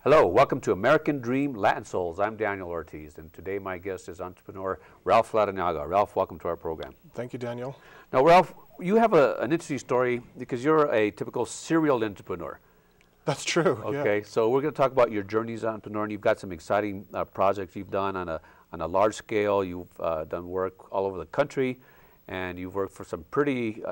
Hello, welcome to American Dream Latin Souls. I'm Daniel Ortiz, and today my guest is entrepreneur Ralph Larranaga. Ralph, welcome to our program. Thank you, Daniel. Now, Ralph, you have an interesting story because you're a typical serial entrepreneur. That's true. Okay, yeah. so we're going to talk about your journey as an entrepreneur, and you've got some exciting projects you've done on a large scale. You've done work all over the country, and you've worked for some pretty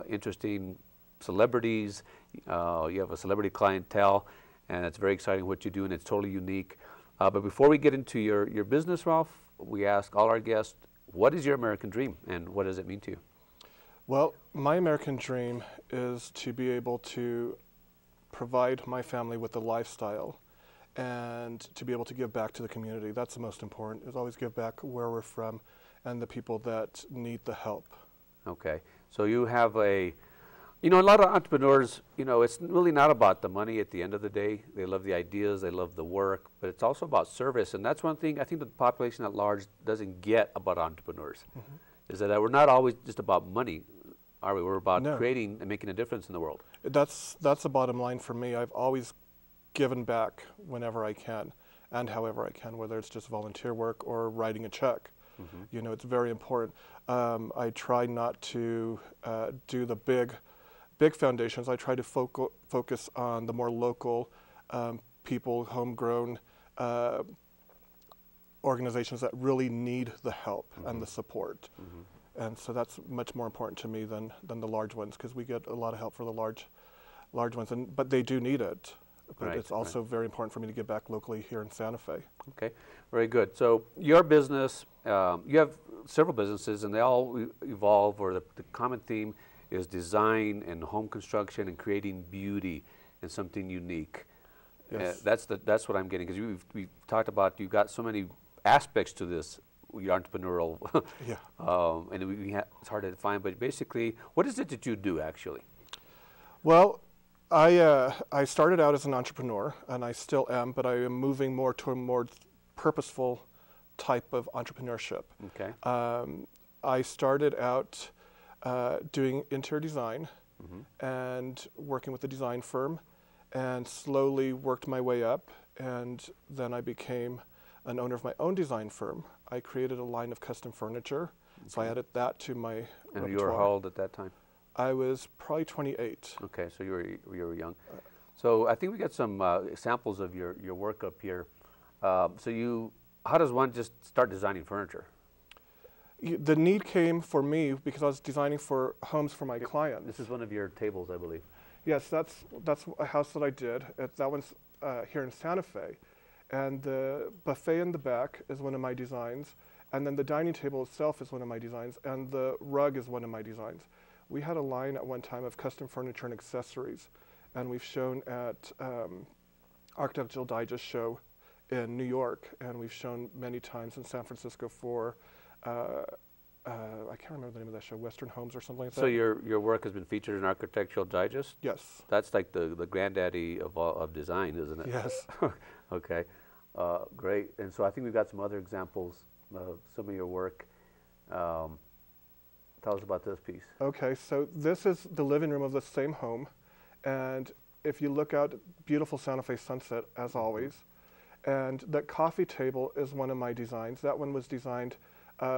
interesting celebrities. You have a celebrity clientele, and it's very exciting what you do, and it's totally unique. But before we get into your business, Ralph, we ask all our guests, what is your American dream, and what does it mean to you? Well, my American dream is to be able to provide my family with a lifestyle and to be able to give back to the community. That's the most important, is always give back where we're from and the people that need the help. Okay, so you have a lot of entrepreneurs, it's really not about the money at the end of the day. They love the ideas, they love the work, but it's also about service. And that's one thing I think the population at large doesn't get about entrepreneurs, is that we're not always just about money, are we? We're about creating and making a difference in the world. That's the bottom line for me. I've always given back whenever I can and however I can, whether it's just volunteer work or writing a check. It's very important. I try not to do the big foundations. I try to focus on the more local people, homegrown organizations that really need the help and the support. And so that's much more important to me than the large ones, because we get a lot of help for the large ones, but they do need it. But it's also very important for me to give back locally here in Santa Fe. Okay, very good. So your business, you have several businesses, and they all evolve, or the common theme is design and home construction and creating beauty and something unique. Yes. That's what I'm getting, because we've talked about, you've got so many aspects to this, your entrepreneurial, and it's hard to define, but basically, what is it that you do actually? Well, I started out as an entrepreneur, and I still am, but I am moving more to a more purposeful type of entrepreneurship. Okay. I started out doing interior design and working with a design firm, and slowly worked my way up, and then I became an owner of my own design firm. I created a line of custom furniture, so I added that to my repertoire. And you were how old at that time? I was probably 28. Okay, so you were young. So I think we got some samples of your work up here. How does one just start designing furniture? The need came for me because I was designing for homes for my clients. This is one of your tables, I believe. Yes, that's a house that I did. That one's here in Santa Fe. And the buffet in the back is one of my designs. And then the dining table itself is one of my designs. And the rug is one of my designs. We had a line at one time of custom furniture and accessories. And we've shown at Architectural Digest show in New York. And we've shown many times in San Francisco for I can't remember the name of that show, Western Homes or something like that. So your work has been featured in Architectural Digest? Yes. That's like the granddaddy of design, isn't it? Yes. Okay, great. And so I think we've got some other examples of some of your work. Tell us about this piece. Okay, so this is the living room of the same home. And if you look out, beautiful Santa Fe sunset, as always. And that coffee table is one of my designs. That one was designed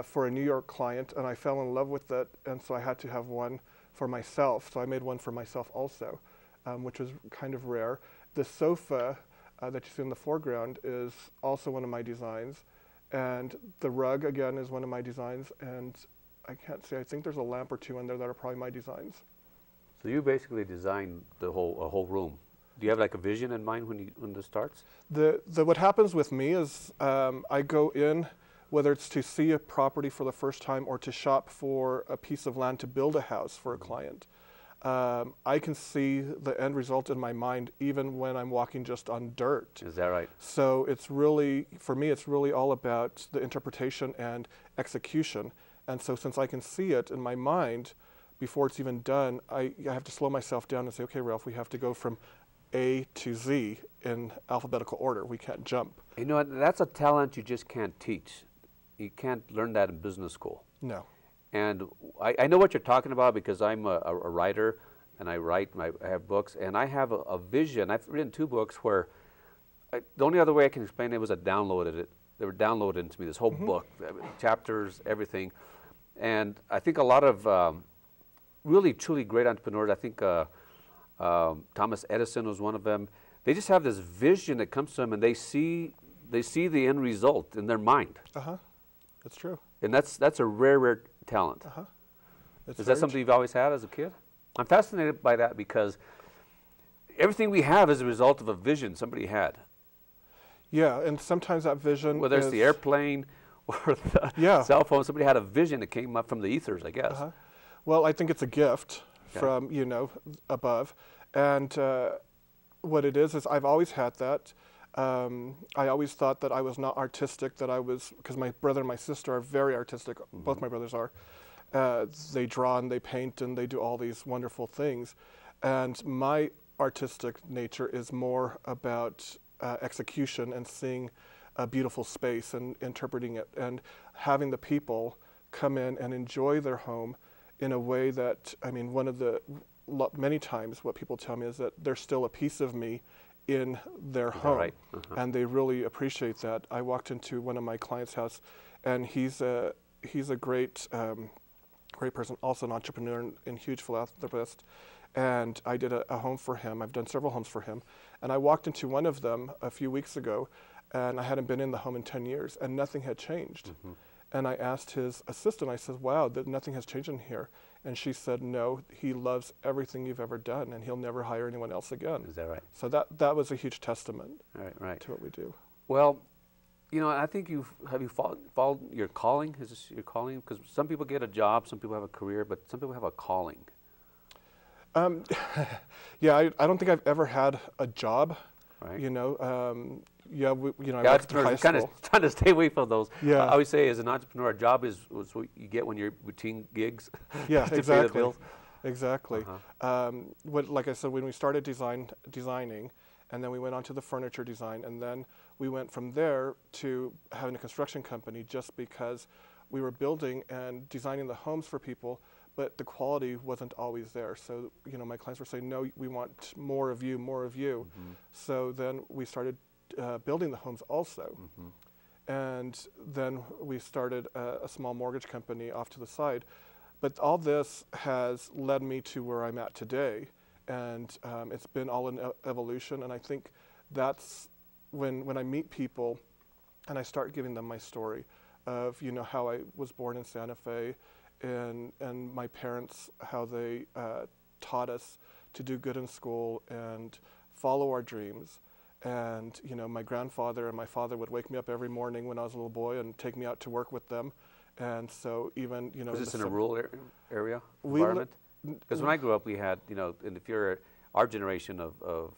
for a New York client, and I fell in love with it, and so I had to have one for myself. So I made one for myself also, which was kind of rare. The sofa that you see in the foreground is also one of my designs, and the rug, again, is one of my designs, and I can't say, I think there's a lamp or two in there that are probably my designs. So you basically designed a whole room. Do you have like a vision in mind when this starts? What happens with me is I go in, whether it's to see a property for the first time or to shop for a piece of land to build a house for a client. I can see the end result in my mind even when I'm walking just on dirt. Is that right? So it's really, for me, it's really all about the interpretation and execution. And so since I can see it in my mind before it's even done, I have to slow myself down and say, okay, Ralph, we have to go from A to Z in alphabetical order. We can't jump. You know what, that's a talent you just can't teach. You can't learn that in business school. No. And I know what you're talking about because I'm a writer, and I have books, and I have a vision. I've written 2 books where the only other way I can explain it was I downloaded it. They were downloaded into me, this whole book, chapters, everything. And I think a lot of really, truly great entrepreneurs, I think Thomas Edison was one of them, they just have this vision that comes to them, and they see the end result in their mind. That's true. And that's a rare talent. Is that something you've always had as a kid? I'm fascinated by that because everything we have is a result of a vision somebody had. Yeah, and sometimes that vision, whether it's the airplane or the cell phone, somebody had a vision that came up from the ethers, I guess. Well, I think it's a gift from, you know, above. And what it is I've always had that. I always thought that I was not artistic, that I was, because my brother and my sister are very artistic, both my brothers are. They draw and they paint and they do all these wonderful things. And my artistic nature is more about execution and seeing a beautiful space and interpreting it and having the people come in and enjoy their home in a way that, I mean, one of the, many times what people tell me is that there's still a piece of me in their home, and they really appreciate that. I walked into one of my clients' house, and he's a great great person, also an entrepreneur and huge philanthropist. And I did a home for him. I've done several homes for him. And I walked into one of them a few weeks ago, and I hadn't been in the home in 10 years, and nothing had changed. And I asked his assistant, I said, wow, that nothing has changed in here. And she said, no, he loves everything you've ever done, and he'll never hire anyone else again. Is that right? So that was a huge testament to what we do. Well, you know, I think have you followed your calling? Is this your calling? Because some people get a job, some people have a career, but some people have a calling. Yeah, I don't think I've ever had a job. Right. You know, I went to high school. Trying to stay away from those. Yeah. I always say, as an entrepreneur, a job is what you get when you're routine gigs. Yeah, to exactly. pay the bills. Exactly. Like I said, when we started designing, and then we went on to the furniture design, and then we went from there to having a construction company, just because we were building and designing the homes for people, but the quality wasn't always there. So, you know, my clients were saying, no, we want more of you, more of you. So then we started building the homes also. And then we started a small mortgage company off to the side. But all this has led me to where I'm at today. And it's been all an evolution. And I think that's when I meet people and I start giving them my story of, you know, how I was born in Santa Fe, and my parents, how they taught us to do good in school and follow our dreams. And, you know, my grandfather and my father would wake me up every morning when I was a little boy and take me out to work with them. And so even, you know... Was this in a rural area environment? Because when I grew up, we had, you know, and if you're our generation of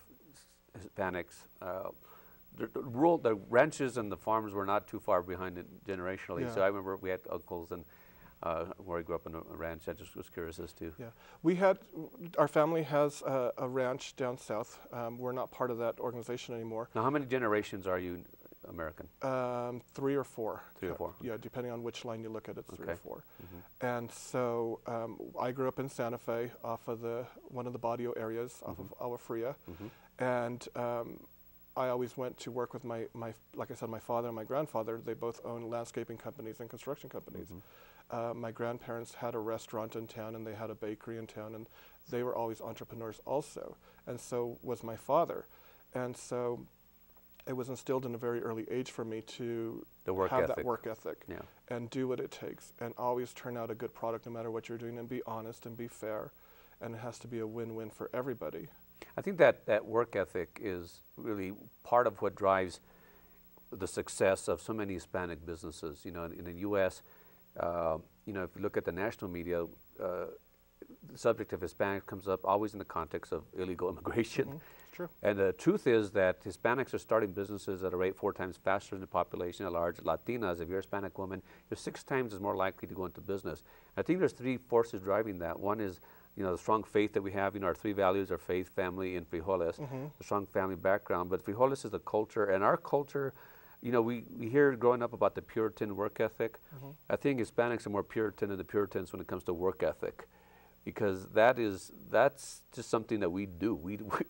Hispanics, the ranches and the farms were not too far behind it generationally. So I remember we had uncles and where I grew up in a ranch. I just was curious as to. Yeah, our family has a ranch down south. We're not part of that organization anymore. Now, how many generations are you American? 3 or 4. 3 or 4. Yeah, depending on which line you look at, it's 3 or 4. And so I grew up in Santa Fe, off of one of the Barrio areas, off of Agua Fria, and I always went to work with my, like I said, my father and my grandfather. They both own landscaping companies and construction companies. My grandparents had a restaurant in town, and they had a bakery in town, and they were always entrepreneurs also. And so was my father. And so it was instilled in a very early age for me to have that work ethic and do what it takes and always turn out a good product no matter what you're doing, and be honest and be fair. And it has to be a win-win for everybody. I think that work ethic is really part of what drives the success of so many Hispanic businesses. You know, in the U.S., you know, if you look at the national media, the subject of Hispanic comes up always in the context of illegal immigration. True. And the truth is that Hispanics are starting businesses at a rate 4 times faster than the population at large. Latinas, if you're a Hispanic woman, you're 6 times as more likely to go into business. I think there's 3 forces driving that. One is, you know, the strong faith that we have. You know, our 3 values are faith, family, and frijoles. The strong family background. But frijoles is the culture, and our culture, you know, we hear growing up about the Puritan work ethic. I think Hispanics are more Puritan than the Puritans when it comes to work ethic, because that's just something that we do.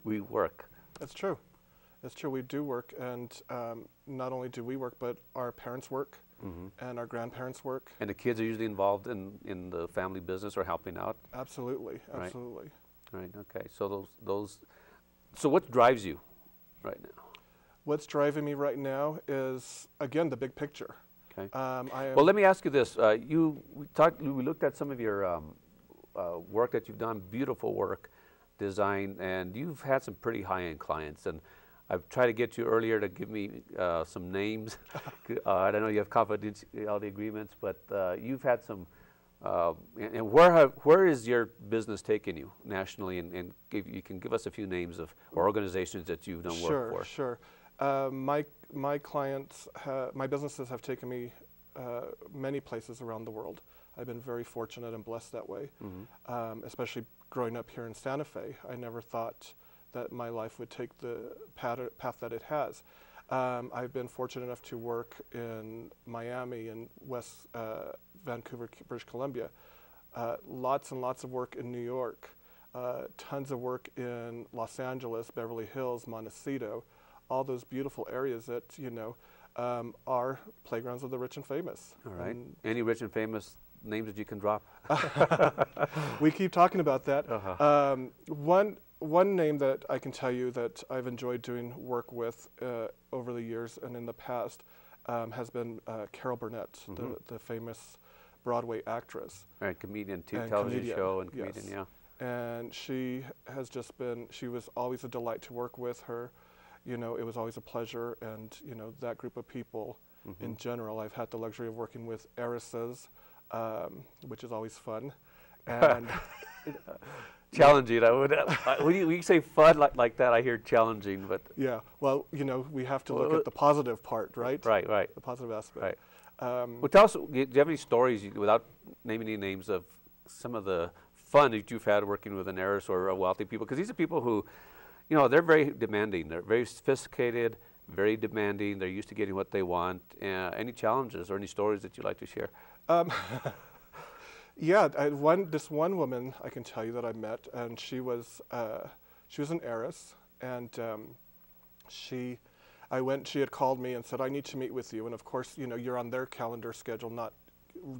We work. That's true. It's true, we do work, and not only do we work, but our parents work, and our grandparents work. And the kids are usually involved in the family business or helping out? Absolutely, absolutely. Right, okay. So so what drives you right now? What's driving me right now is, again, the big picture. Okay. Well, let me ask you this. We looked at some of your work that you've done, beautiful work, design, and you've had some pretty high-end clients. And I've tried to get you earlier to give me some names. I don't know you have confidentiality agreements, but you've had some. And where is your business taking you nationally? And you can give us a few names of or organizations that you've done work for. Sure. My clients, my businesses have taken me many places around the world. I've been very fortunate and blessed that way, especially growing up here in Santa Fe. I never thought that my life would take the path that it has. I've been fortunate enough to work in Miami and West Vancouver, British Columbia. Lots and lots of work in New York. Tons of work in Los Angeles, Beverly Hills, Montecito. All those beautiful areas that, are playgrounds of the rich and famous. All right. Any rich and famous names that you can drop? We keep talking about that. One name that I can tell you that I've enjoyed doing work with over the years and in the past has been Carol Burnett, the famous Broadway actress. Right, comedian, television show and comedian, yes. Yeah. And she was always a delight to work with her. It was always a pleasure, and that group of people in general. I've had the luxury of working with heiresses, which is always fun, and challenging. I would. When you say fun like that, I hear challenging, but yeah. Well, we have to look at the positive part, right? Right. The positive aspect. Right. Well, tell us. Do you have any stories, without naming any names, of some of the fun that you've had working with an heiress or wealthy people? Because these are people who, they're very demanding. They're very sophisticated, very demanding. They're used to getting what they want. Any challenges or any stories that you'd like to share? Yeah, this one woman I can tell you that I met, and she was an heiress, and she had called me and said, I need to meet with you, and of course, you're on their calendar schedule, not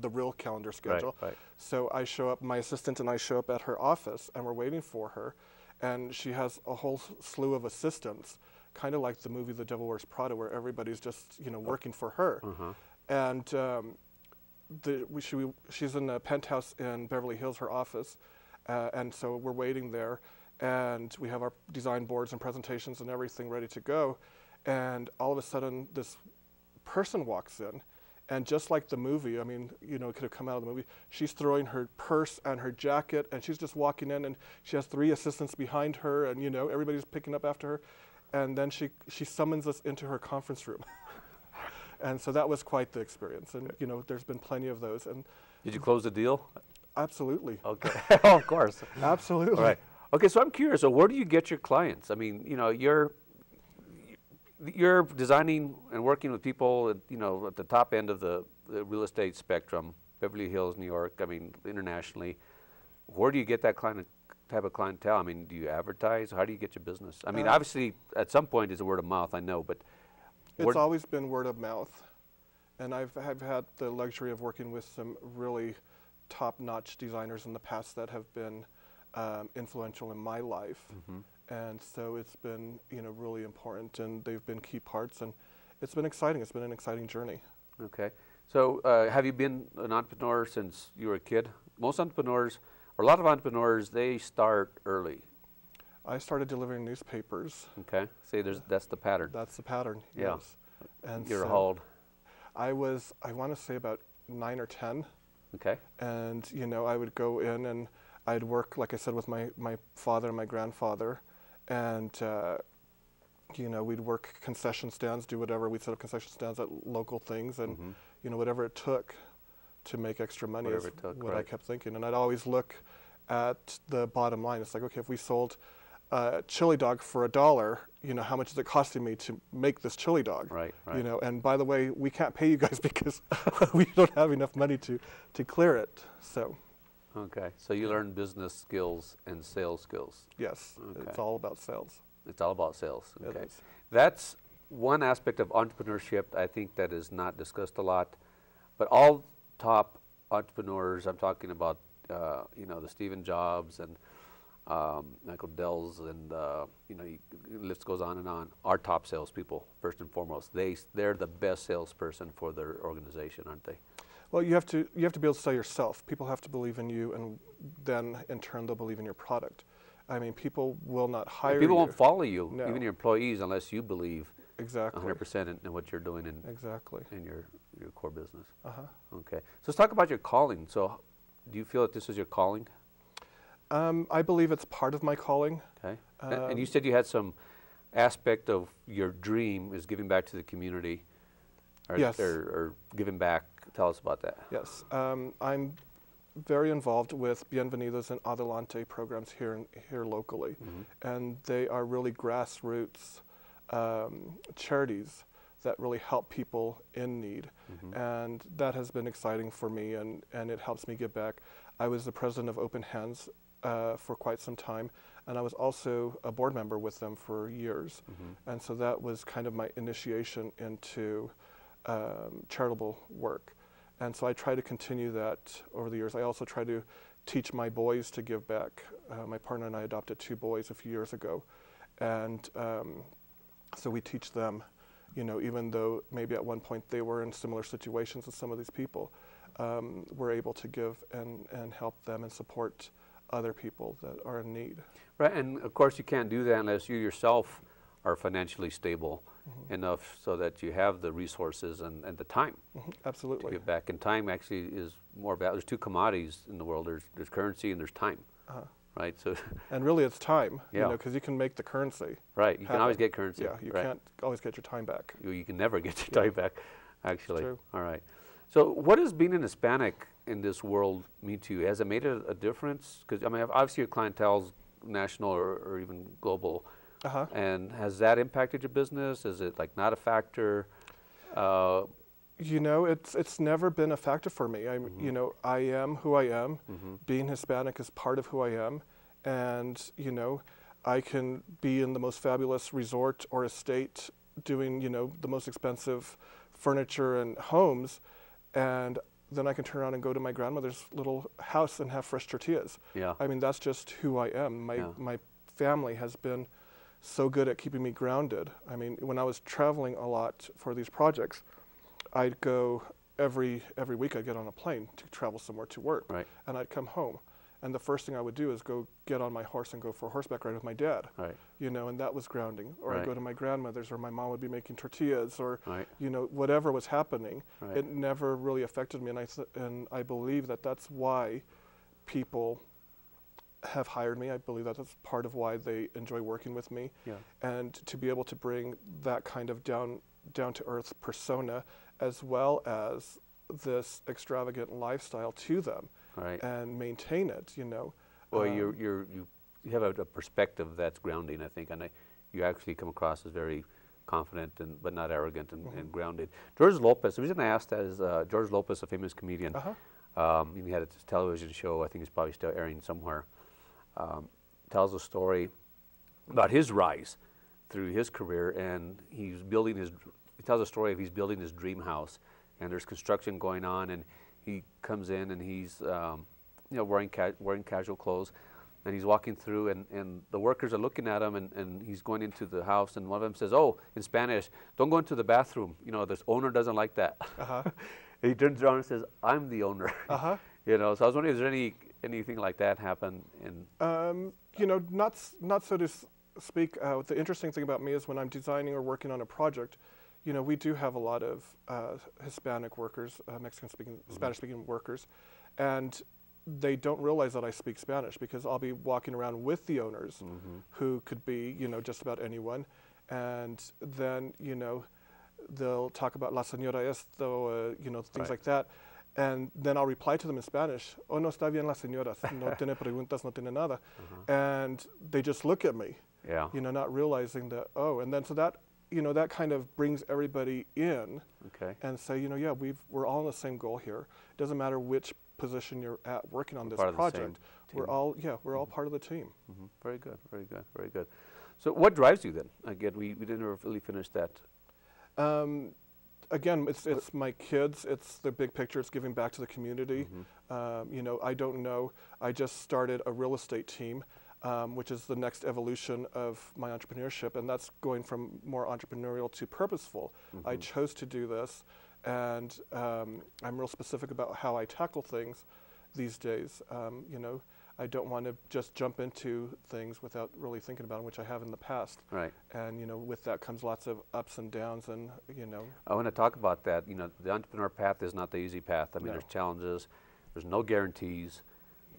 the real calendar schedule. Right. So I show up, my assistant and I show up at her office, and we're waiting for her, and she has a whole slew of assistants, kind of like the movie The Devil Wears Prada, where everybody's just working for her, and she's in a penthouse in Beverly Hills, her office, and so we're waiting there, and we have our design boards and presentations and everything ready to go, and all of a sudden this person walks in, and just like the movie, I mean, it could have come out of the movie, she's throwing her purse and her jacket, and she's just walking in, and she has 3 assistants behind her, and everybody's picking up after her, and then she summons us into her conference room. And so that was quite the experience, and there's been plenty of those. And did you close the deal? Absolutely. Okay. Oh, of course. Absolutely. All right. Okay, so I'm curious. So where do you get your clients? I mean, you're designing and working with people, at the top end of the real estate spectrum, Beverly Hills, New York. I mean, internationally. Where do you get that type of clientele? I mean, do you advertise? How do you get your business? I mean, obviously, at some point, it's a word of mouth. I know, but it's always been word of mouth, and I've had the luxury of working with some really top-notch designers in the past that have been influential in my life, and so it's been really important, and they've been key parts, and it's been exciting. It's been an exciting journey. Okay, so have you been an entrepreneur since you were a kid? Most entrepreneurs, or a lot of entrepreneurs, they start early. I started delivering newspapers. Okay, see, that's the pattern. That's the pattern, yeah. Yes. And you're how old? I want to say about 9 or 10. Okay. And, I would go in and I'd work, like I said, with my father and my grandfather. And, we'd work concession stands, do whatever. We'd set up concession stands at local things and, whatever it took to make extra money is what I kept thinking. And I'd always look at the bottom line. It's like, okay, if we sold chili dog for $1, how much is it costing me to make this chili dog? Right. And by the way, we can't pay you guys because we don't have enough money to clear it. So. Okay, so you learn business skills and sales skills. Yes, okay. It's all about sales. It's all about sales. Okay. That's one aspect of entrepreneurship I think that is not discussed a lot. But all top entrepreneurs, I'm talking about, you know, the Stephen Jobs and Michael Dells and, you know, the list goes on and on, are top salespeople, first and foremost. They're the best salesperson for their organization, aren't they? Well, you have to be able to sell yourself. People have to believe in you, and then in turn they'll believe in your product. I mean, people will not hire you. People won't follow you, No. even your employees, unless you believe Exactly. 100% in what you're doing in, Exactly. in your core business. Uh-huh. Okay. So let's talk about your calling. So do you feel that this is your calling? I believe it's part of my calling. Okay. And you said you had some aspect of your dream is giving back to the community, or, Yes. or giving back. Tell us about that. Yes. I'm very involved with Bienvenidos and Adelante programs here locally. Mm-hmm. And they are really grassroots charities that really help people in need. Mm-hmm. And that has been exciting for me, and it helps me give back. I was the president of Open Hands for quite some time, and I was also a board member with them for years. Mm-hmm. And so that was kind of my initiation into charitable work. And so I try to continue that over the years. I also try to teach my boys to give back. My partner and I adopted 2 boys a few years ago. And so we teach them, you know, even though maybe at one point they were in similar situations as some of these people, we're able to give and help them and support other people that are in need. Right, and of course you can't do that unless you yourself are financially stable Mm-hmm. enough so that you have the resources and the time Mm-hmm. to Absolutely. give back. And time actually is more valuable. There's 2 commodities in the world. There's currency and there's time, Uh-huh. right? So, And really it's time, Yeah. you know, because you can make the currency. right, you can always happen. get currency. Yeah, you right. can't always get your time back. You can never get your time back, actually. True. All right. So what does being an Hispanic in this world mean to you? Has it made a difference? Because, I mean, obviously your clientele's national or even global. Uh-huh. And has that impacted your business? Is it like not a factor? You know, it's never been a factor for me. Mm-hmm. You know, I am who I am. Mm-hmm. Being Hispanic is part of who I am. And, you know, I can be in the most fabulous resort or estate doing, you know, the most expensive furniture and homes, and then I can turn around and go to my grandmother's little house and have fresh tortillas. Yeah. I mean, that's just who I am. My family has been so good at keeping me grounded. I mean, when I was traveling a lot for these projects, I'd go every week. I'd get on a plane to travel somewhere to work, Right. and I'd come home, and the first thing I would do is go get on my horse and go for a horseback ride with my dad. Right. You know, and that was grounding. Or Right. I'd go to my grandmother's, or my mom would be making tortillas, or Right. you know, whatever was happening. Right. It never really affected me, and I believe that that's why people have hired me. I believe that that's part of why they enjoy working with me. Yeah. And to be able to bring that kind of down to earth persona, as well as this extravagant lifestyle to them, Right. and maintain it, you know. Well, you have a perspective that's grounding, I think, and you actually come across as very confident but not arrogant and grounded. George Lopez. The reason I asked that is George Lopez, a famous comedian. Uh-huh. He had a television show. I think it's probably still airing somewhere. Tells a story about his rise through his career, and he tells a story of he's building his dream house, and there's construction going on, and he comes in and he's you know, wearing casual clothes, and he's walking through, and the workers are looking at him, and he's going into the house, and one of them says, "Oh," in Spanish, "don't go into the bathroom. You know, this owner doesn't like that." Uh-huh. And he turns around and says, "I'm the owner." Uh-huh. You know, so I was wondering, is there anything like that happen in? You know, not so to speak. The interesting thing about me is when I'm designing or working on a project, you know, we do have a lot of Hispanic workers, Mexican-speaking, Spanish-speaking workers, and they don't realize that I speak Spanish, because I'll be walking around with the owners, who could be, you know, just about anyone, and then, you know, they'll talk about la señora esto, you know, things like that, and then I'll reply to them in Spanish. "Oh, no está bien la señora, no tiene preguntas, no tiene nada," and they just look at me, Yeah. you know, not realizing that, oh, and then so that, you know, that kind of brings everybody in, Okay. and say, you know, yeah, we're all in the same goal here. It doesn't matter which position you're at working on this part of the same project. team. We're all part of the team. Very good, very good, very good. So what drives you then? Again, we didn't really finish that. Again, it's my kids. It's the big picture. It's giving back to the community. You know, I don't know. I just started a real estate team, which is the next evolution of my entrepreneurship, and that's going from more entrepreneurial to purposeful. I chose to do this, and I'm real specific about how I tackle things these days. You know, I don't want to just jump into things without really thinking about them, which I have in the past. Right. And, you know, with that comes lots of ups and downs, and, you know. I want to talk about that. You know, the entrepreneur path is not the easy path. I mean, No. there's challenges, there's no guarantees.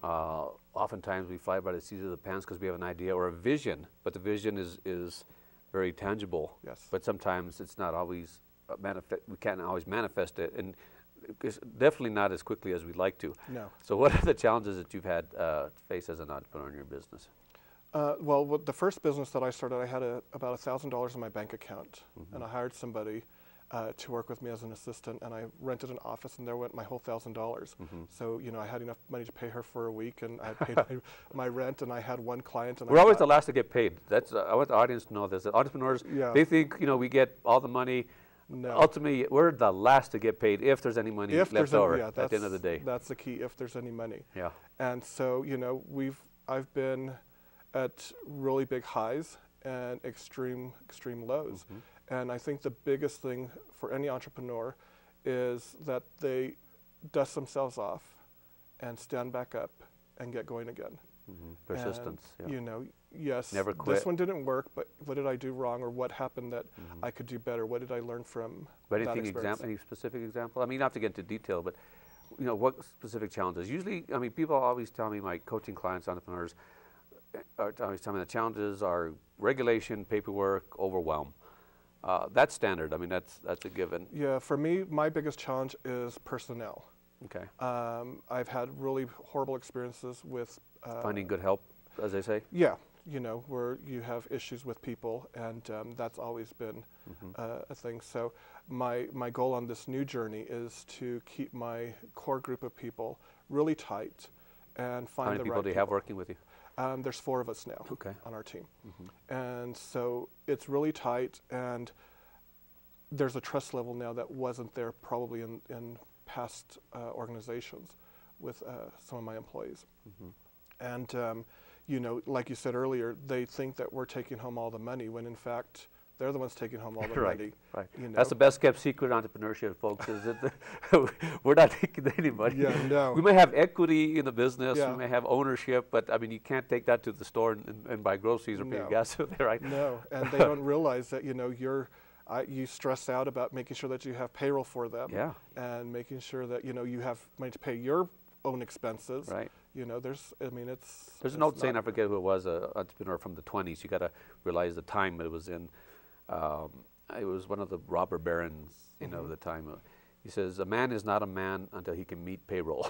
Oftentimes we fly by the seat of the pants because we have an idea or a vision, but the vision is very tangible. Yes. But sometimes it's not always we can't always manifest it, and it's definitely not as quickly as we'd like to. No. So what are the challenges that you've had to face as an entrepreneur in your business? Well, with the first business that I started, I had about $1,000 in my bank account, and I hired somebody to work with me as an assistant, and I rented an office, and there went my whole $1,000. So, you know, I had enough money to pay her for a week, and I paid my rent, and I had one client. And We're always the last to get paid. That's I want the audience to know this. That entrepreneurs, Yeah. they think, you know, we get all the money. No. Ultimately, we're the last to get paid if there's any money If left there's over yeah, at the end of the day. That's the key, if there's any money. Yeah. And so, you know, I've been at really big highs and extreme lows. And I think the biggest thing for any entrepreneur is that they dust themselves off and stand back up and get going again. Persistence. And, Yeah. you know, yes, Never quit. this one didn't work, but what did I do wrong, or what happened that I could do better? What did I learn from But that anything experience? any specific example? I mean, you don't have to get into detail, but you know, what specific challenges? Usually, I mean, people always tell me, my coaching clients, entrepreneurs, are always telling me the challenges are regulation, paperwork, overwhelm. That's standard. I mean, that's a given. Yeah, for me, my biggest challenge is personnel. Okay. I've had really horrible experiences with Finding good help, as they say. yeah, you know, where you have issues with people, and that's always been a thing. So my goal on this new journey is to keep my core group of people really tight and How find many the people right do you have working with you? There's 4 of us now Okay. on our team. And so it's really tight, and there's a trust level now that wasn't there probably in past organizations with some of my employees. And, you know, like you said earlier, they think that we're taking home all the money when in fact they're the ones taking home all the Right, money. right. You know? That's the best kept secret in entrepreneurship, folks, is that we're not taking any money. Yeah, no. We may have equity in the business, Yeah. we may have ownership, but I mean, you can't take that to the store and buy groceries or pay No. gas over there, right? No, and they don't realize that, you know, you stress out about making sure that you have payroll for them. Yeah. And making sure that, you know, you have money to pay your own expenses. Right. You know, there's There's an old saying, I forget who it was, an entrepreneur from the 20s. You got to realize the time it was in. It was one of the robber barons, you know, of the time. He says, a man is not a man until he can meet payroll.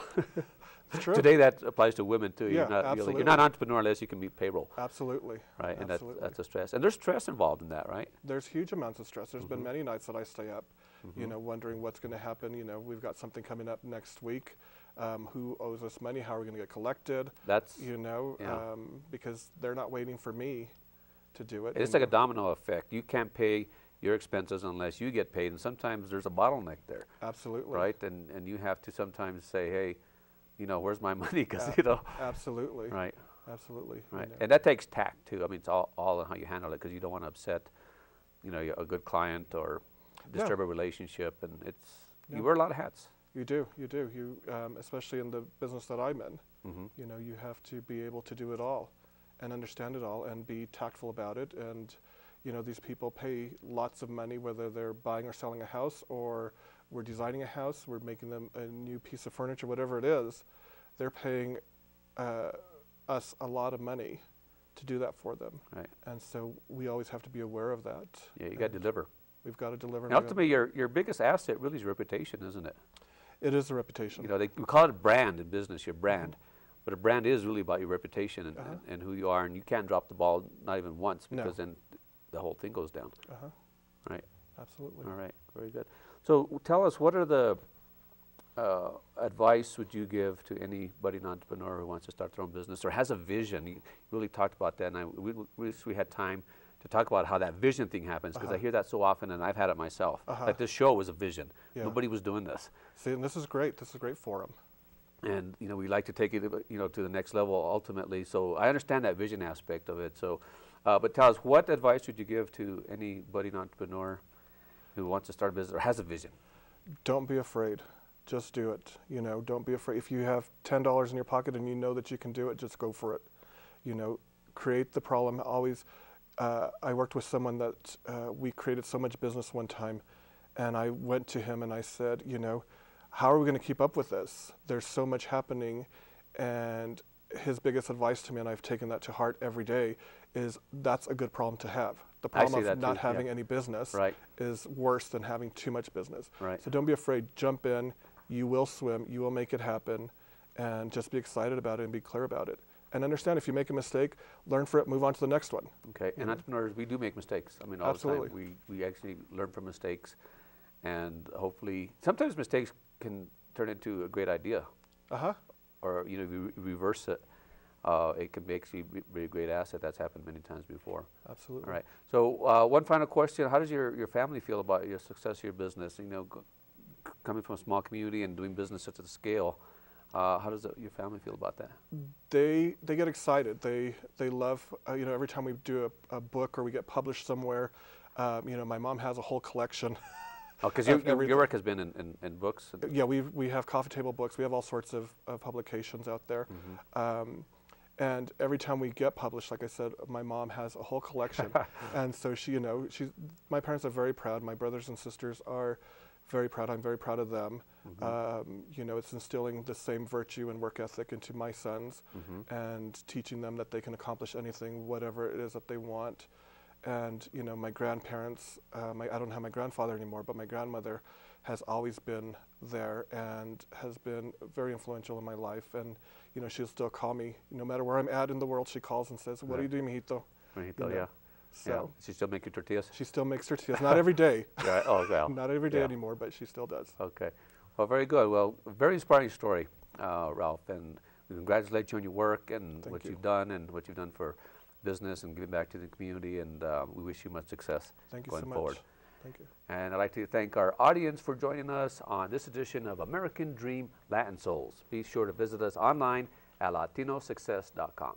It's true. Today that applies to women too. Yeah, You're not absolutely. you're not an entrepreneur unless you can meet payroll. Absolutely. Right, and Absolutely. that's a stress. And there's stress involved in that, right? There's huge amounts of stress. There's been many nights that I stay up, you know, wondering what's going to happen. You know, we've got something coming up next week. Who owes us money? How are we going to get collected? That's, You know, yeah. because they're not waiting for me to do it. It's like a domino effect. You can't pay your expenses unless you get paid, and sometimes there's a bottleneck there. Absolutely. Right, and you have to sometimes say, hey, you know, where's my money? Because you know, Absolutely. right, Absolutely. you right, know. and that takes tact too. I mean, it's all on how you handle it, because you don't want to upset, you know, a good client or disturb a relationship, and Yeah. you wear a lot of hats. You do. You, especially in the business that I'm in, Mm-hmm. you know, you have to be able to do it all and understand it all and be tactful about it. And, you know, these people pay lots of money, whether they're buying or selling a house, or we're designing a house, we're making them a new piece of furniture, whatever it is. They're paying us a lot of money to do that for them. Right. And so we always have to be aware of that. Yeah, you got to deliver. We've got to deliver. And ultimately, your biggest asset really is your reputation, isn't it? It is a reputation. You know, we call it brand in business, your brand. But a brand is really about your reputation and who you are, and you can't drop the ball, not even once, No. because then the whole thing goes down. Right. Absolutely. All right. Very good. So tell us, what are the advice would you give to any budding entrepreneur who wants to start their own business or has a vision? You really talked about that, and we wish we had time to talk about how that vision thing happens, because I hear that so often, and I've had it myself. Like this show was a vision. Yeah. Nobody was doing this. See, and this is great. This is a great forum. And you know, we like to take it, you know, to the next level ultimately. So I understand that vision aspect of it. So, but tell us, what advice would you give to any budding entrepreneur who wants to start a business or has a vision? Don't be afraid. Just do it. You know, don't be afraid. If you have $10 in your pocket and you know that you can do it, just go for it. You know, create the problem. Always. I worked with someone that we created so much business one time, and I went to him and I said, you know, how are we going to keep up with this? There's so much happening. And his biggest advice to me, and I've taken that to heart every day, is that's a good problem to have. The problem of not having any business is worse than having too much business. So don't be afraid. Jump in. You will swim. You will make it happen. And just be excited about it and be clear about it. And understand, if you make a mistake, learn from it, move on to the next one. Okay, and entrepreneurs, we do make mistakes. I mean, all the time. We actually learn from mistakes. And hopefully, sometimes mistakes can turn into a great idea. Or, you know, if you reverse it, it can actually be a great asset. That's happened many times before. Absolutely. All right. So one final question. How does your family feel about your success of your business? You know, coming from a small community and doing business such a scale, how does your family feel about that? They get excited. They love, you know, every time we do a book or we get published somewhere, you know, my mom has a whole collection. Oh, because your work has been in books? Yeah, we have coffee table books. We have all sorts of publications out there. And every time we get published, like I said, my mom has a whole collection. And so she, you know, my parents are very proud. My brothers and sisters are very proud. I'm very proud of them. You know, it's instilling the same virtue and work ethic into my sons and teaching them that they can accomplish anything, whatever it is that they want. And, you know, my grandparents, I don't have my grandfather anymore, but my grandmother has always been there and has been very influential in my life. And, you know, she'll still call me, no matter where I'm at in the world, she calls and says, what are you doing, mijito? Mijito, you know? yeah. So yeah. She still make your tortillas? She still makes tortillas. Not every day. Oh, well. Not every day anymore, but she still does. Okay. Well, very good. Well, a very inspiring story, Ralph. And we congratulate you on your work and what you've done and what you've done for business and giving back to the community. And we wish you much success going forward. Thank you. And I'd like to thank our audience for joining us on this edition of American Dream Latin Souls. Be sure to visit us online at latinosuccess.com.